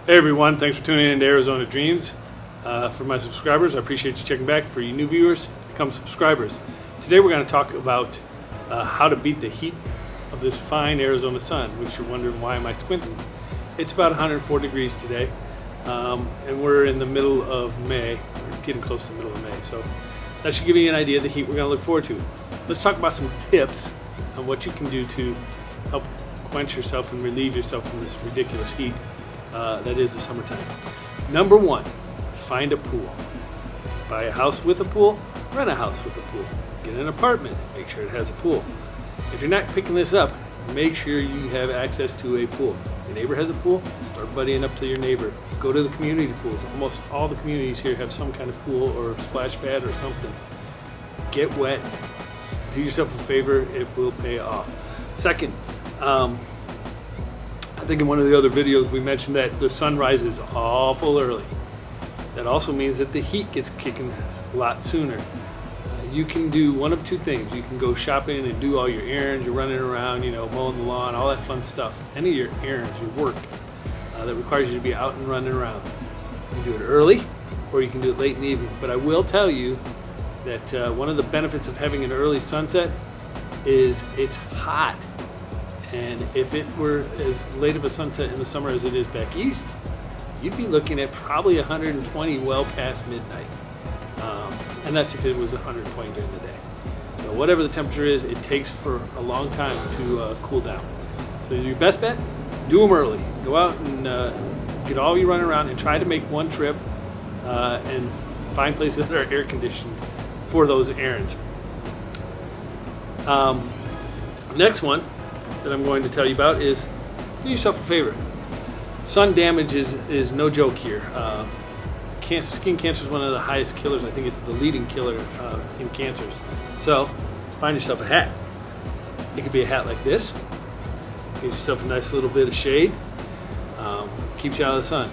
Hey everyone, thanks for tuning in to Arizona Dreams. For my subscribers, I appreciate you checking back. For you new viewers, become subscribers. Today we're going to talk about how to beat the heat of this fine Arizona sun, which you're wondering why am I squinting. It's about 104 degrees today, and we're in the middle of May, or getting close to the middle of May, so that should give you an idea of the heat we're going to look forward to. Let's talk about some tips on what you can do to help quench yourself and relieve yourself from this ridiculous heat that is the summertime. Number one, find a pool. Buy a house with a pool, rent a house with a pool. Get an apartment, make sure it has a pool. If you're not picking this up, make sure you have access to a pool. Your neighbor has a pool, start buddying up to your neighbor. Go to the community pools. Almost all the communities here have some kind of pool or splash pad or something. Get wet, do yourself a favor, it will pay off. Second, I think in one of the other videos we mentioned that the sun rises awful early. That also means that the heat gets kicking a lot sooner. You can do one of two things. You can go shopping and do all your errands, you're running around, mowing the lawn, all that fun stuff. Any of your errands, your work that requires you to be out and running around. You can do it early or you can do it late in the evening. But I will tell you that one of the benefits of having an early sunset is it's hot. And if it were as late of a sunset in the summer as it is back east, you'd be looking at probably 120 well past midnight. And that's if it was 120 during the day. So whatever the temperature is, it takes for a long time to cool down. So your best bet, do them early. Go out and get all you running around and try to make one trip and find places that are air conditioned for those errands. Next one that I'm going to tell you about is do yourself a favor. Sun damage is no joke here. Skin cancer is one of the highest killers. I think it's the leading killer in cancers. So find yourself a hat. It could be a hat like this. Gives yourself a nice little bit of shade. Keeps you out of the sun.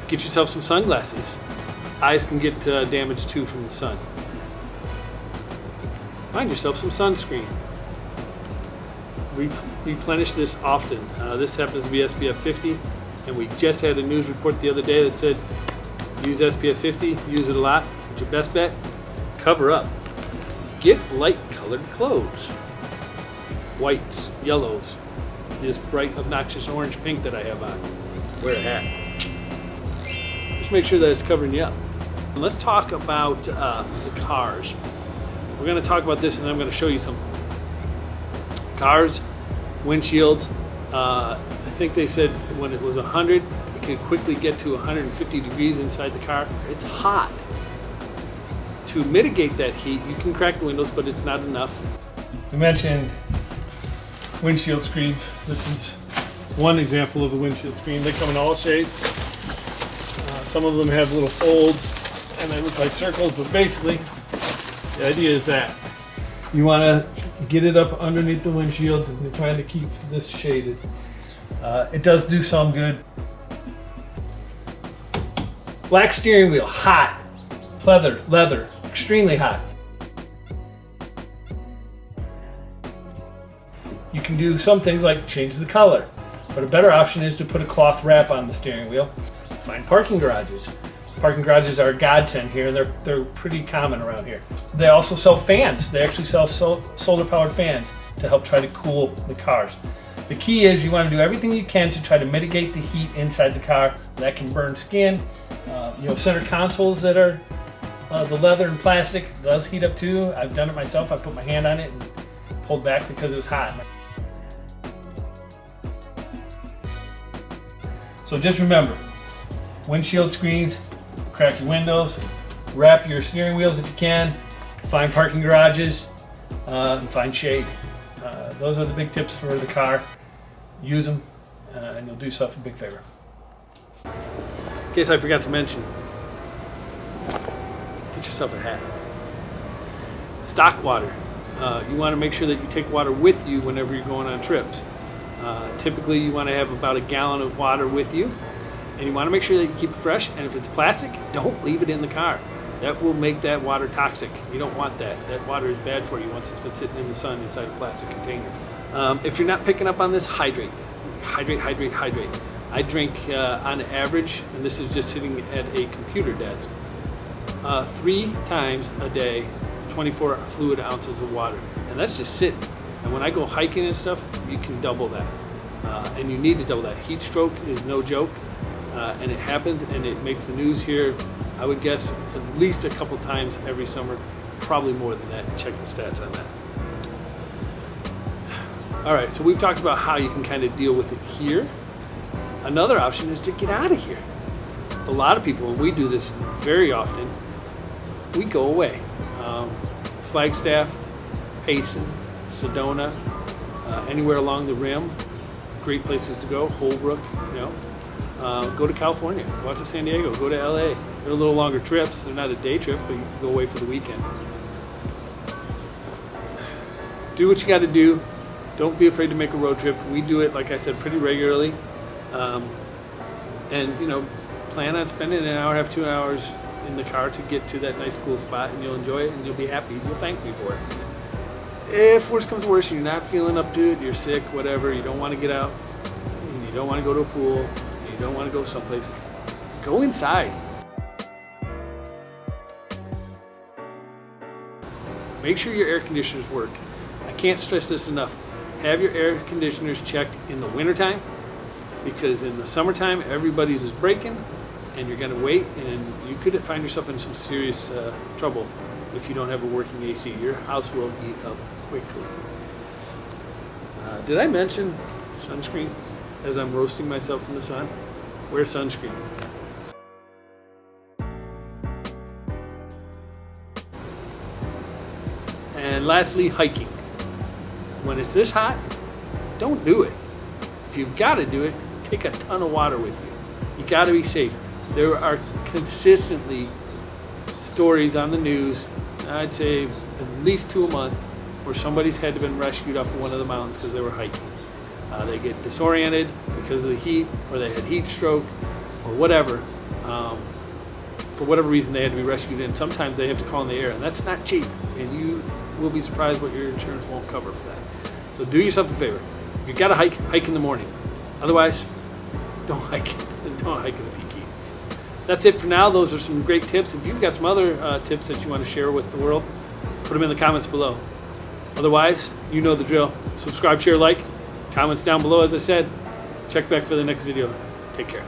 Get yourself some sunglasses. Eyes can get damaged too from the sun. Find yourself some sunscreen. Replenish this often. This happens to be SPF 50, and we just had a news report the other day that said use SPF 50, use it a lot. But your best bet, cover up. Get light colored clothes. Whites, yellows, this bright obnoxious orange pink that I have on. Wear a hat. Just make sure that it's covering you up. And let's talk about the cars. We're going to talk about this and then I'm going to show you some cars, windshields. I think they said when it was 100, it could quickly get to 150 degrees inside the car. It's hot. To mitigate that heat, you can crack the windows, but it's not enough. We mentioned windshield screens. This is one example of a windshield screen. They come in all shapes. Some of them have little folds and they look like circles, but basically the idea is that you want to get it up underneath the windshield and you're trying to keep this shaded. It does do some good. Black steering wheel, hot. Leather, extremely hot. You can do some things like change the color, but a better option is to put a cloth wrap on the steering wheel. Find parking garages. Parking garages are a godsend here, and they're pretty common around here. They also sell fans. They actually sell solar-powered fans to help try to cool the cars. The key is you want to do everything you can to try to mitigate the heat inside the car. That can burn skin. Center consoles that are the leather and plastic does heat up too. I've done it myself. I put my hand on it and pulled back because it was hot. So just remember, windshield screens, crack your windows, wrap your steering wheels if you can, find parking garages, and find shade. Those are the big tips for the car. Use them, and you'll do yourself a big favor. In case I forgot to mention, get yourself a hat. Stock water. You want to make sure that you take water with you whenever you're going on trips. Typically, you want to have about a gallon of water with you. And you want to make sure that you keep it fresh, and if it's plastic, don't leave it in the car. That will make that water toxic. You don't want that. That water is bad for you once it's been sitting in the sun inside a plastic container. If you're not picking up on this, hydrate. Hydrate. I drink on average, and this is just sitting at a computer desk, 3 times a day, 24 fluid ounces of water. And that's just sitting. And when I go hiking and stuff, you can double that. And you need to double that. Heat stroke is no joke. And it happens, and it makes the news here, I would guess, at least a couple times every summer, probably more than that. Check the stats on that. All right, so we've talked about how you can kind of deal with it here. Another option is to get out of here. A lot of people, and we do this very often, we go away. Flagstaff, Payson, Sedona, anywhere along the rim, great places to go. Holbrook, you know. Go to California, go out to San Diego, go to LA. They're a little longer trips. They're not a day trip, but you can go away for the weekend. Do what you got to do. Don't be afraid to make a road trip. We do it, like I said, pretty regularly. And, you know, plan on spending an hour and a half, 2 hours in the car to get to that nice, cool spot, and you'll enjoy it, and you'll be happy. You'll thank me for it. If worse comes to worse, you're not feeling up to it, you're sick, whatever, you don't want to get out, and you don't want to go to a pool, and you don't want to go someplace, go inside. Make sure your air conditioners work. I can't stress this enough. Have your air conditioners checked in the wintertime, because in the summertime, everybody's is breaking, and you're going to wait, and you could find yourself in some serious trouble if you don't have a working AC. Your house will heat up quickly. Did I mention sunscreen as I'm roasting myself in the sun? Wear sunscreen. And lastly, hiking. When it's this hot, don't do it. If you've got to do it, take a ton of water with you. You got to be safe. There are consistently stories on the news, I'd say at least 2 a month, where somebody's had to been rescued off of one of the mountains because they were hiking. They get disoriented because of the heat, or they had heat stroke, or whatever. For whatever reason, they had to be rescued, and sometimes they have to call in the air, and that's not cheap. And you will be surprised what your insurance won't cover for that. So do yourself a favor. If you got to hike, hike in the morning. Otherwise, don't hike. Don't hike in the peak heat. That's it for now. Those are some great tips. If you've got some other tips that you want to share with the world, put them in the comments below. Otherwise, you know the drill. Subscribe, share, like. Comments down below, as I said. Check back for the next video. Take care.